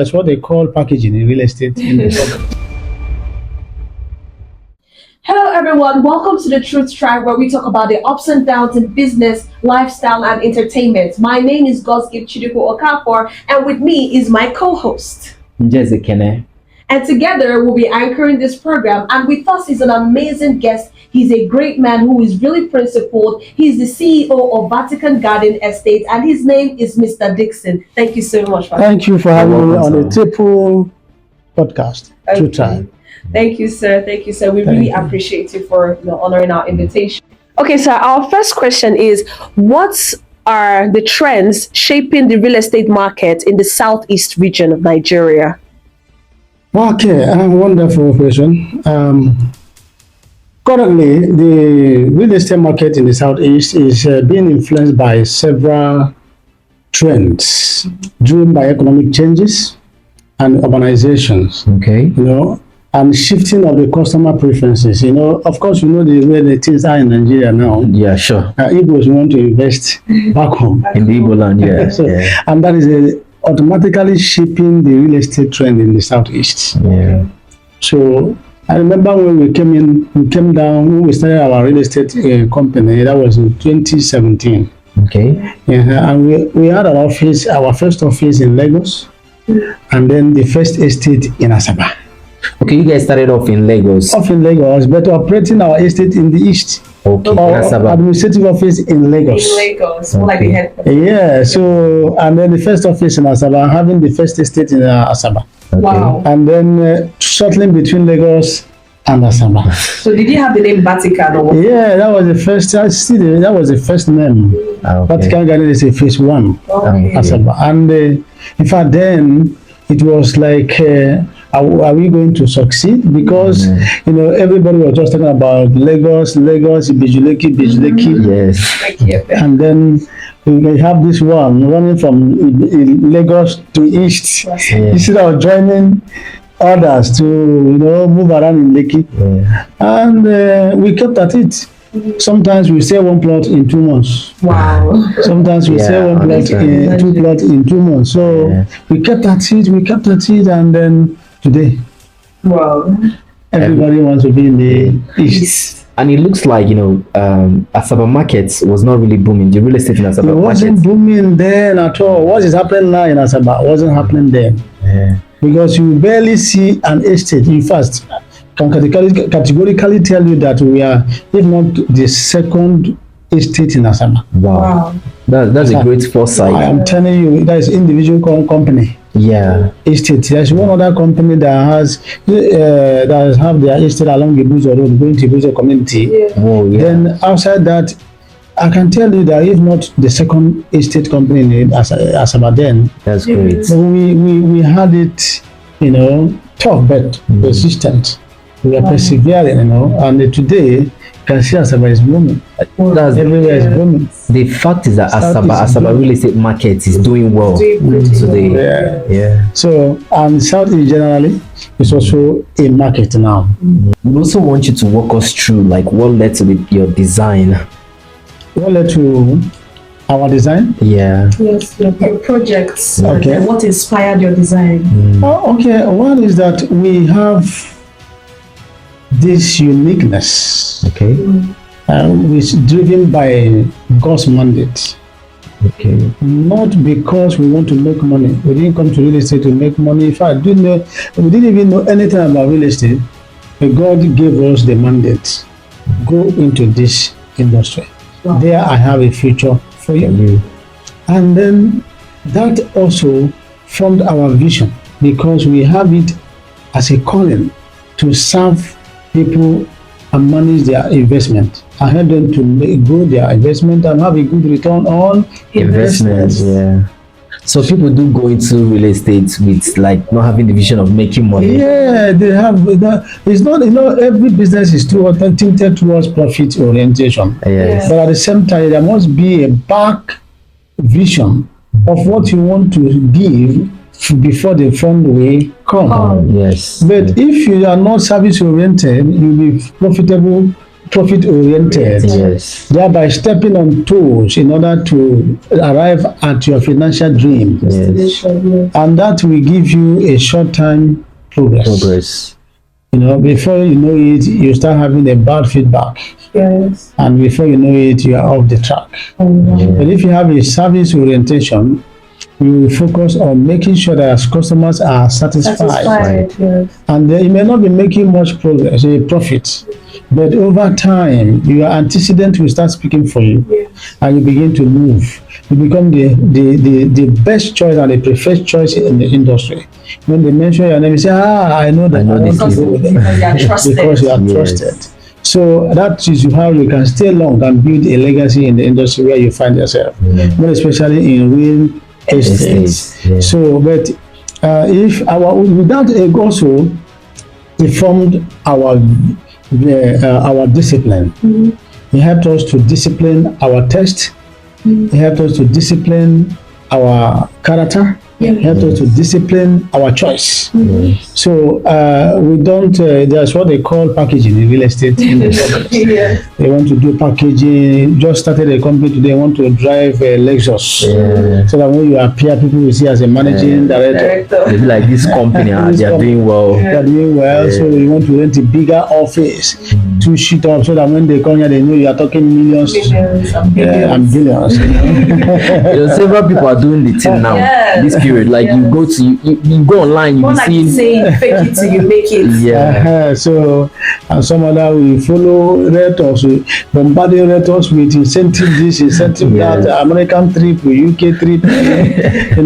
That's what they call packaging in real estate. Hello, everyone. Welcome to the Truth Tribe, where we talk about the ups and downs in business, lifestyle, and entertainment. My name is Gosgip Chiduko Okafor, and with me is my co-host, Jessica. And together, we'll be anchoring this program. And with us is an amazing guest. He's a great man who is really principled. He's the CEO of Vatican Garden Estate, and his name is Mr. Dixon. Thank you so much. Thank you for having me on the Triple podcast. Okay. Truth Tribe. Thank you, sir. Thank you, sir. We really appreciate you for honoring our invitation. Okay, sir. Our first question is: what are the trends shaping the real estate market in the southeast region of Nigeria? Okay, wonderful question. Currently, the real estate market in the southeast is being influenced by several trends driven by economic changes and urbanizations. Okay. And shifting of the customer preferences. Of course, the way the things are in Nigeria now. Yeah, sure. Igbos want to invest back home. In the Igbo land, yeah. And that is automatically shaping the real estate trend in the southeast. Yeah. So I remember when we came down, when we started our real estate company, that was in 2017. Okay. Yeah, and we had our first office in Lagos, and then the first estate in Asaba. Okay, you guys started off in Lagos. But operating our estate in the east. Okay. Our administrative office in Lagos. More like the headquarters. Yeah, so, and then the first office in Asaba, having the first estate in Asaba. Okay. Wow. And then shuttling between Lagos and Asaba. So did you have the name Vatican or what? Yeah, that was the first. That was the first name. Okay. Vatican Garden is a phase one. Okay. Asaba. And in fact, then it was like, are we going to succeed? Because everybody was just talking about Lagos, Bijuleki. Yes. And then we have this one running from Lagos to east. Yeah. Instead of joining others to move around in Lekki. Yeah. And we kept at it. Sometimes we sell one plot in 2 months. Wow. Sometimes we sell one plot two plots in 2 months. So we kept at it, and then today, Wow. everybody wants to be in the east. And it looks like Asaba market was not really booming. The real estate in Asaba It wasn't booming then at all. What is happening now in Asaba wasn't happening then. Yeah. Because you barely see an estate. In fact, can categorically tell you that we are, if not the second estate in Asaba. Wow. That's a great foresight. I am telling you, that is individual company. Yeah. Estate. There's one other company that has have their estate along the Ibuzo Road, going to Ibuzo community. Yeah. Oh, yeah. Then outside that, I can tell you that if not the second estate company in Asaba, then That's great. we had it, tough but persistent. We are persevering, and today you can see Asaba is booming. That's Everywhere is booming. the fact is that Asaba real estate market is doing well today. Yeah. So, and Southeast generally is also a market now. We also want you to walk us through what led to your design. What led to our design? Yeah. Yes, your projects. Okay. And what inspired your design? Okay, one is that we have this uniqueness, Okay. which is driven by God's mandate. Okay. Not because we want to make money. We didn't come to real estate to make money. In fact, we didn't even know anything about real estate, but God gave us the mandate. Go into this industry. Wow. There I have a future for you. And then that also formed our vision, because we have it as a calling to serve people and manage their investment. I help them to grow their investment and have a good return on Investments. Yeah. So people do go into real estate with not having the vision of making money. Yeah, they have. It's not, every business is tinted towards profit orientation. Yes. But at the same time, there must be a back vision of what you want to give before the front way come. Yes. But if you are not service oriented, you'll be profitable profit oriented, Yes. thereby stepping on toes in order to arrive at your financial dream. Yes. And that will give you a short time progress. Before you know it, you start having a bad feedback. Yes. And before you know it, you are off the track. But if you have a service orientation, you will focus on making sure that as customers are satisfied. Yes. And you may not be making much progress, a profit, but over time, your antecedent will start speaking for you, and you begin to move. You become the best choice and the preferred choice in the industry. When they mention your name, you say, I know that I want to go with them because you are trusted. So that is how you can stay long and build a legacy in the industry where you find yourself, more especially in real estate. Yeah. So, but if without also informed our discipline, it helped us to discipline our taste. It helped us to discipline our character. It helped us to discipline our choice. So we don't. That's what they call packaging in real estate industry. They want to do packaging. Just started a company today. Want to drive a Lexus, so that when you appear, people will see as a managing director. They be like, this company, they are doing well. They are doing well. So you want to rent a bigger office to shoot up, so that when they come here, they know you are talking millions and billions. Several people are doing the thing now. This period, like you go online, you see saying fake it till you make it. So and some other will follow renters, bombarding renters with incentive this, incentive that, American trip, UK trip,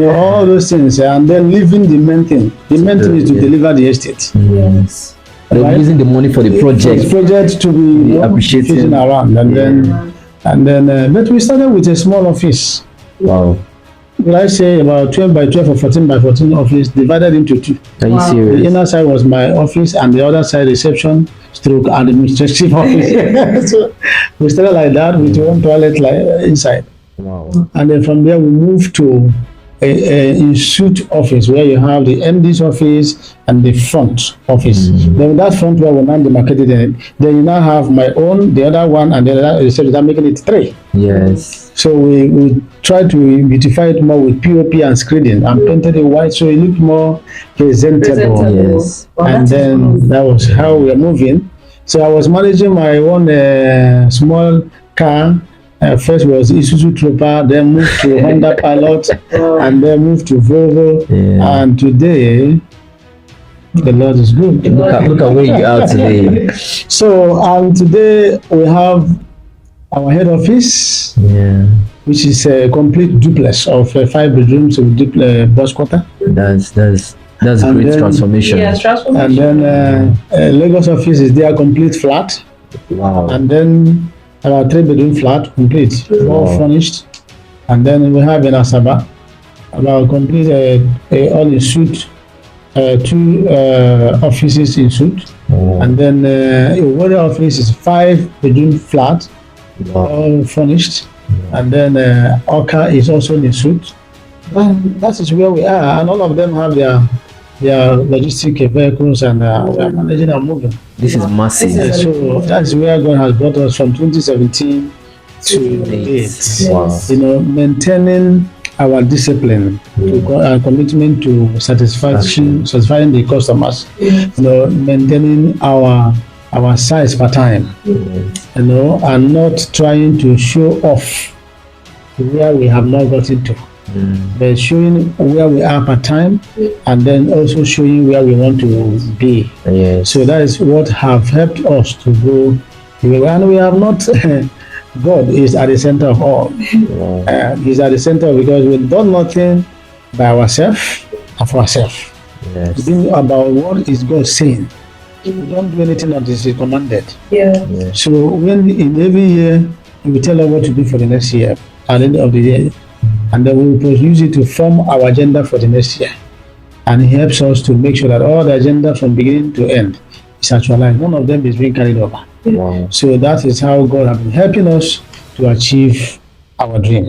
all those things, and then leaving the main thing. The main thing is to deliver the estate. Yes. They're using the money for the project. For the project to be appreciating around, and then but we started with a small office. Wow. Will I say about 12 by 12 or 14 by 14 office divided into two. Are you serious? The inner side was my office and the other side reception stroke administrative office. So we started like that with one toilet inside. Wow. And then from there we moved to a suite office where you have the MD's office and the front office. Then that front where we now demarcated in it. Then you now have my own, the other one, and the other reception, making it 3. Yes. So we tried to beautify it more with POP and screening and painted it white so it looked more presentable. Yes. And then that was how we are moving. So I was managing my own small car. First was Isuzu Trooper, then moved to Honda Pilot, and then moved to Volvo. And today, the Lord is good. Look at where you are today. So today we have our head office, which is a complete duplex of 5 bedrooms with duplex bus quarter. That's great transformation. Yes, transformation. And then Lagos office is there, complete flat. Wow. And then our 3-bedroom flat, complete, all furnished. And then we have in Asaba about complete all in suite, 2 offices in suite. And then one office is 5-bedroom flat, all furnished. And then Oka is also in suite. And that is where we are, and all of them have their logistic vehicles, and we are managing and moving. This is massive. So that's where God has brought us from 2017 to date. Wow. Maintaining our discipline, our commitment to satisfying the customers. Maintaining our size per time. And not trying to show off where we have not gotten to. But showing where we are per time, and then also showing where we want to be. So that is what have helped us to go. And we have not. God is at the center of all. He's at the center because we've done nothing by ourselves and for ourselves. It's been about what is God saying. We don't do anything that is commanded. So when in every year we will tell us what to do for the next year at the end of the year. And then we will use it to form our agenda for the next year. And it helps us to make sure that all the agenda from beginning to end is actualized. None of them is being carried over. So that is how God has been helping us to achieve our dream.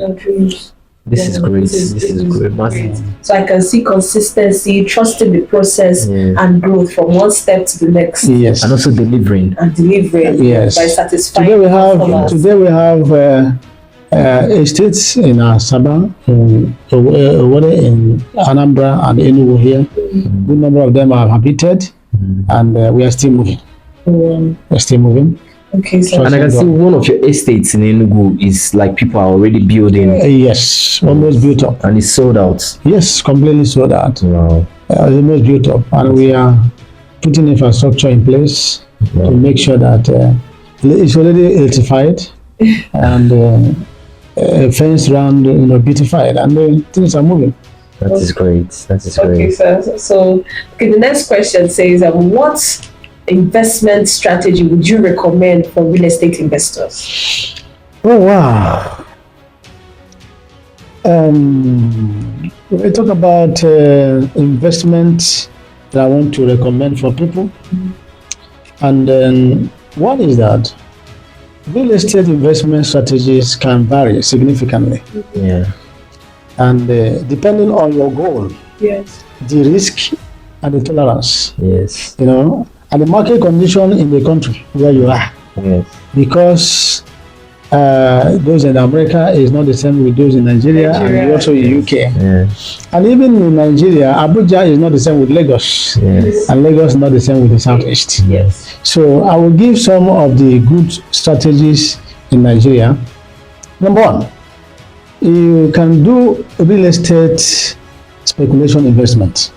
This is great. This is great. Massive. So I can see consistency, trusting the process, Yeah. and growth from one step to the next, Yes. And also delivering. and delivering Yes. by satisfying Today we have estates in Asaba, in Owerri, in Anambra, and Enugu here. Good number of them are habited, and we are still moving. We're still moving. Okay, so And I can see one of your estates in Enugu is like people are already building Yes, almost built up. and it's sold out. Yes, completely sold out. Wow. Almost built up, and we are putting infrastructure in place to make sure that it's already electrified and fenced around, beautified, and things are moving. That is great. That is okay, great. sir. So okay, the next question says, what investment strategy would you recommend for real estate investors? Oh wow! We talk about investment that I want to recommend for people, and then one is that real estate investment strategies can vary significantly, Yeah. and depending on your goal, Yes. the risk and the tolerance, Yes. and the market condition in the country where you are, Yes. because those in America is not the same with those in Nigeria, and also in UK. Yeah. And even in Nigeria, Abuja is not the same with Lagos, Yes. and Lagos is not the same with the Southeast. Yes. So I will give some of the good strategies in Nigeria. Number one, you can do real estate speculation investment.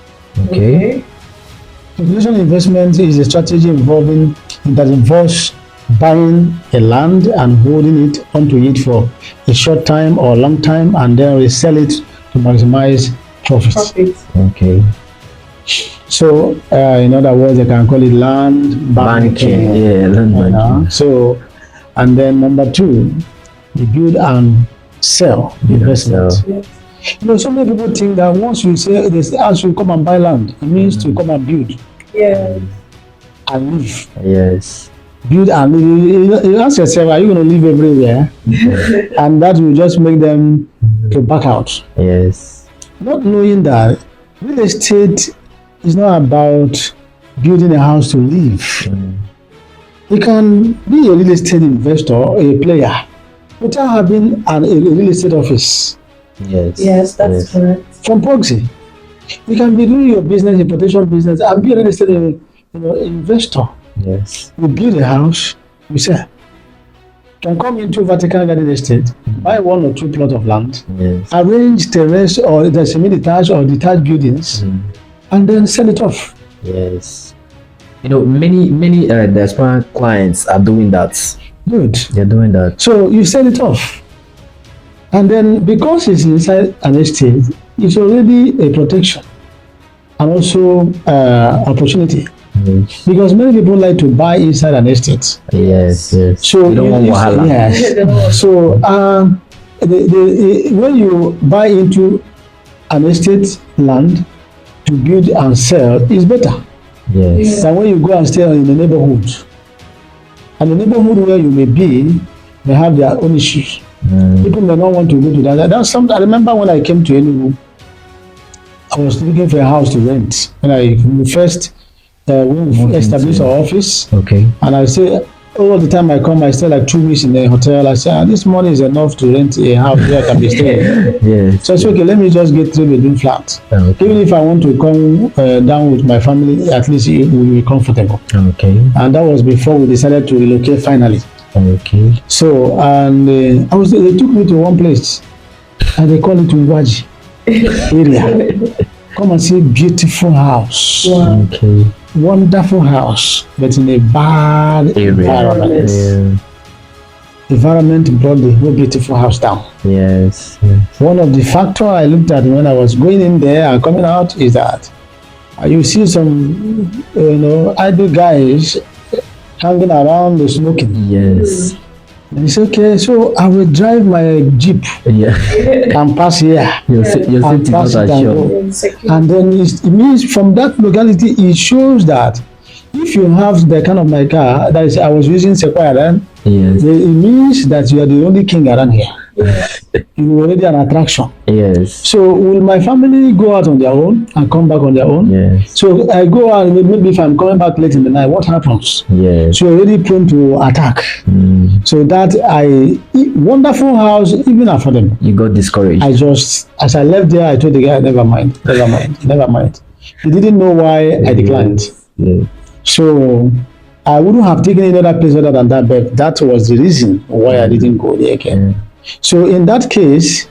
Okay. Speculation investment is a strategy that involves buying a land and holding it onto it for a short time or long time, and then resell it to maximize profits. Profit. Okay. So, in other words, they can call it land Banking. Yeah. Land banking. So, and then number two, you build and sell investment. sell. Yes. So many people think that once you say this house will come and buy land, it means to come and build Yeah. and live. Yes. Build and live. You ask yourself, are you going to live everywhere? And that will just make them to back out. Yes. Not knowing that real estate is not about building a house to live. You can be a real estate investor or a player without having a real estate office. Yes. Yes, that's correct. From proxy, you can be doing your business, importation business, and be a real estate investor. Yes. You build a house, you sell. You can come into vertical garden estate, buy one or two plots of land, Yes. arrange terrace or the semi-detached or detached buildings, and then sell it off. Yes. Many diaspora clients are doing that. Good. They're doing that. So you sell it off. And then because it's inside an estate, it's already a protection and also opportunity. Yes. Because many people like to buy inside an estate. Yes. Yes. So you don't want wahala. yes. So when you buy into an estate land to build and sell, is better Yes. than when you go and stay in the neighborhood. And the neighborhood where you may be may have their own issues. People may not want to go to that. That's something I remember when I came to Enugu. I was looking for a house to rent when I first established our office. Okay. And I say all the time I come, I stay like 2 weeks in the hotel. I say this money is enough to rent a house where I can be staying. Yes. So I say okay, let me just get 3-bedroom flat. Okay. Even if I want to come down with my family, at least it will be comfortable. Okay. And that was before we decided to relocate finally. Okay. So, and they took me to one place, and they call it Uwaji area. Come and see beautiful house, Wow. Okay. wonderful house, but in a bad environment. Yeah. Environment brought the whole beautiful house down. Yes. Yes. One of the factors I looked at when I was going in there and coming out is that you see some, idle guys hanging around smoking. Yes. And he said, okay, so I will drive my Jeep Yeah. and pass here. Your And safety pass not it and assured. go. And then it means from that locality, it shows that if you have the kind of my car, that is, I was using Sequoia then, Yes. it means that you are the only king around here. You're already an attraction. Yes. So will my family go out on their own and come back on their own? Yes. So I go out, maybe if I'm coming back late in the night, what happens? Yes. So you're already prone to attack. So that wonderful house, even affordable. You got discouraged. As I left there, I told the guy, never mind. He didn't know why I declined. Yeah. So I wouldn't have taken any other place other than that, but that was the reason why I didn't go there again. So in that case,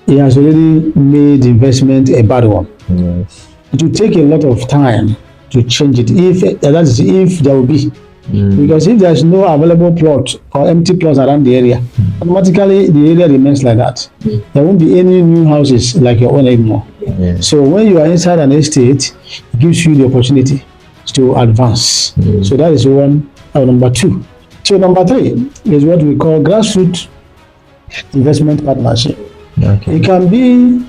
he has already made the investment a bad one. Yes. It will take a lot of time to change it, if there will be. Because if there's no available plot or empty plots around the area, automatically the area remains like that. There won't be any new houses like your own anymore. So when you are inside an estate, it gives you the opportunity to advance. So that is one. Number two. So number three is what we call grassroots investment partnership. Okay. It can be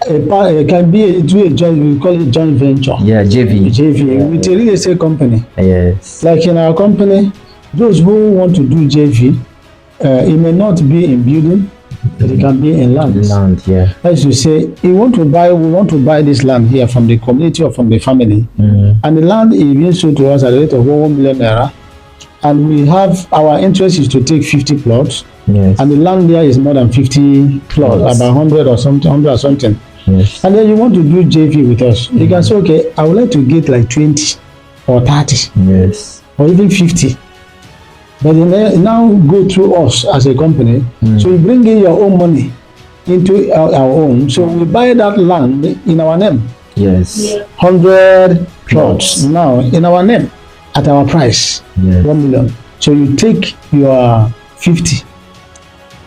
a joint, we call it joint venture. Yeah, JV. With a real estate company. Yes. Like in our company, those who want to do JV, it may not be in building, but it can be in land. Yeah. As you say, we want to buy this land here from the community or from the family, and the land is being sold to us at a rate of 1 million naira, and we have our interest is to take 50 plots. Yes. And the land there is more than 50 plots, about 100 or something. Yes. And then you want to do JV with us. You can say, okay, I would like to get like 20 or 30. Yes. Or even 50. But they now go through us as a company. So we bring in your own money into our own. So we buy that land in our name. Yes. 100 plots now in our name at our price. Yes. 1 million. So you take your 50.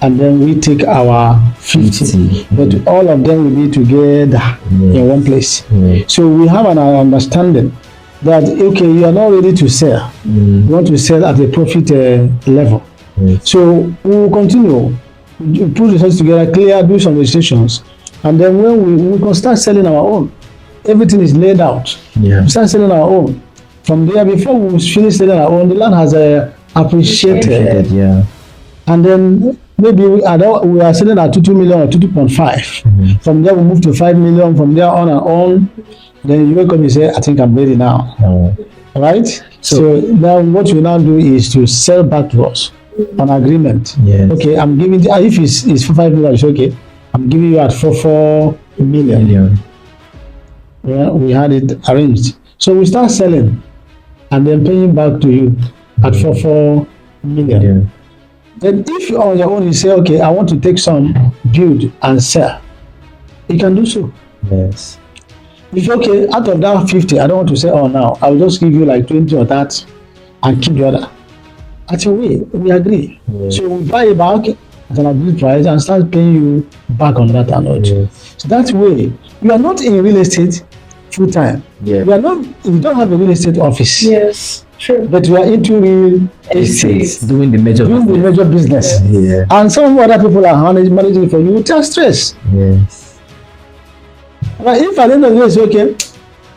And then we take our 50. But all of them will be together in one place. So we have an understanding that, okay, you are not ready to sell. You want to sell at a profit level. So we will continue. Put research together, do some registrations. And then when we can start selling our own. Everything is laid out. We start selling our own. From there, before we finish selling our own, the land has appreciated. And then maybe we are selling at 2 million or 2.5. From there we move to 5 million. From there on and on, then you wake up and say, I think I'm ready now. Right? So now what you now do is to sell back to us an agreement. Okay, I'm giving if it's for 5 million, it's okay. I'm giving you at 4 million. Yeah, we had it arranged. So we start selling and then paying back to you at 4 million. Then if you're on your own, you say, okay, I want to take some, build and sell. You can do so. Yes. If okay, out of that 50, I don't want to say, oh, now, I'll just give you like 20 or that and keep the other. At your way, we agree. So we buy it back at an agreed price and start paying you back on that amount. So that way, you are not in real estate full time. You don't have a real estate office. Yes. True. But we are into real estate, doing the major business. And some other people are managing for you without stress. Yes. But if at the end of the day, it's okay,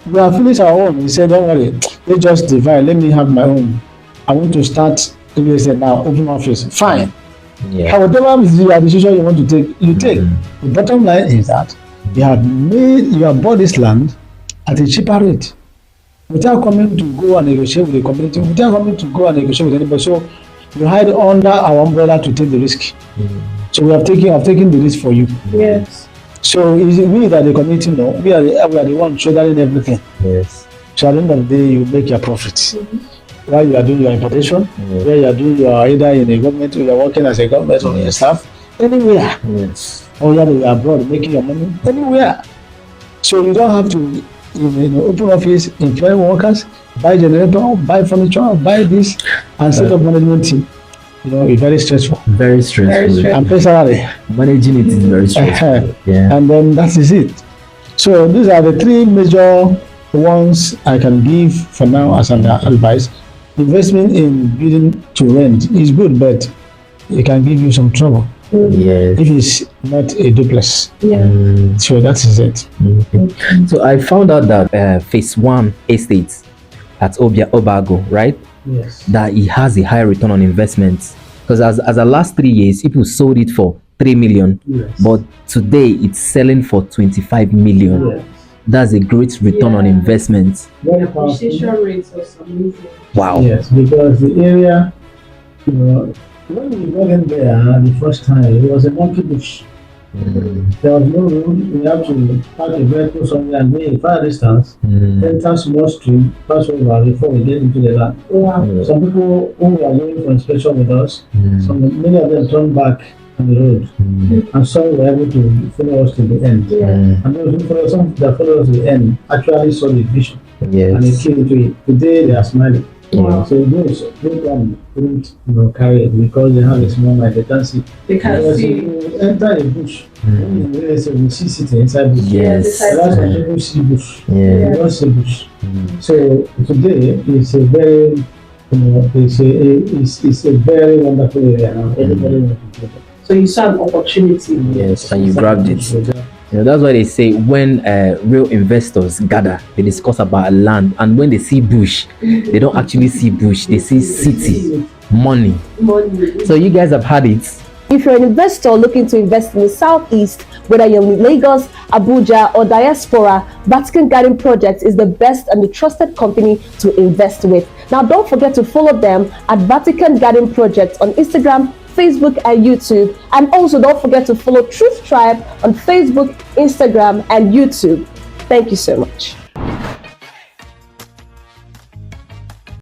we have finished our own. You say, don't worry, let's just divide. Let me have my own. I want to start real estate now, open office. Fine. Whatever is your decision you want to take, you take. The bottom line is that you have bought this land at a cheaper rate. Without coming to go and negotiate with the community, without coming to go and negotiate with anybody. So you hide under our umbrella to take the risk. So we have taken the risk for you. Yes. So is it we that the community know? We are the ones shouldering everything. Yes. So at the end of the day, you make your profit. While you are doing your importation, where you are doing either in a government, or you are working as a government or your staff, anywhere. Or you are abroad making your money, anywhere. So you don't have to open office, employ workers, buy generator, buy furniture, buy this, and set up management team. It's very stressful. Very stressful. And pay salary. Managing it is very stressful. And then that is it. So these are the three major ones I can give for now as an advice. Investment in building to rent is good, but it can give you some trouble. Yes. If it's not a duplex. So that is it. So I found out that phase 1 estate at Obago, right? Yes. That it has a high return on investment. Because as the last 3 years, people sold it for 3 million, Yes. but today it's selling for 25 million. Yes. That's a great return on Yeah. investment. Very Appreciation powerful. rates of some amazing. Wow. Yes, because the area, you know, when we got in there the first time, it was a monkey bush. There was no room. We had to park a vehicle somewhere and wait a fire distance, enter small stream, pass over before we get into the land. Wow. Some people who were going for inspection with us, many of them turned back on the road, and some were able to follow us to the end. Yeah. And those who followed, some that followed us to the end actually saw the vision and they Yes. came into it. Today they are smiling. Wow. So those one couldn't, carry it because they have a small mind. They can't see. They can Because see. you enter a bush, when you realize you see city inside bush. Yes. Yeah, That's why people see bush. Yeah. You don't see bush. So today it's a very, it's a very wonderful area now. Everybody wants to go there. So you saw an opportunity. Yes, and you grabbed it. So You know, that's why they say when real investors gather, they discuss about land, and when they see bush, they don't actually see bush, they see city, money. Money. So you guys have had it. If you're an investor looking to invest in the Southeast, whether you're in Lagos, Abuja, or diaspora, Vatican Garden Project is the best and the trusted company to invest with. Now, don't forget to follow them at Vatican Garden Project on Instagram, Facebook, and YouTube. And also don't forget to follow Truth Tribe on Facebook, Instagram, and YouTube. Thank you so much.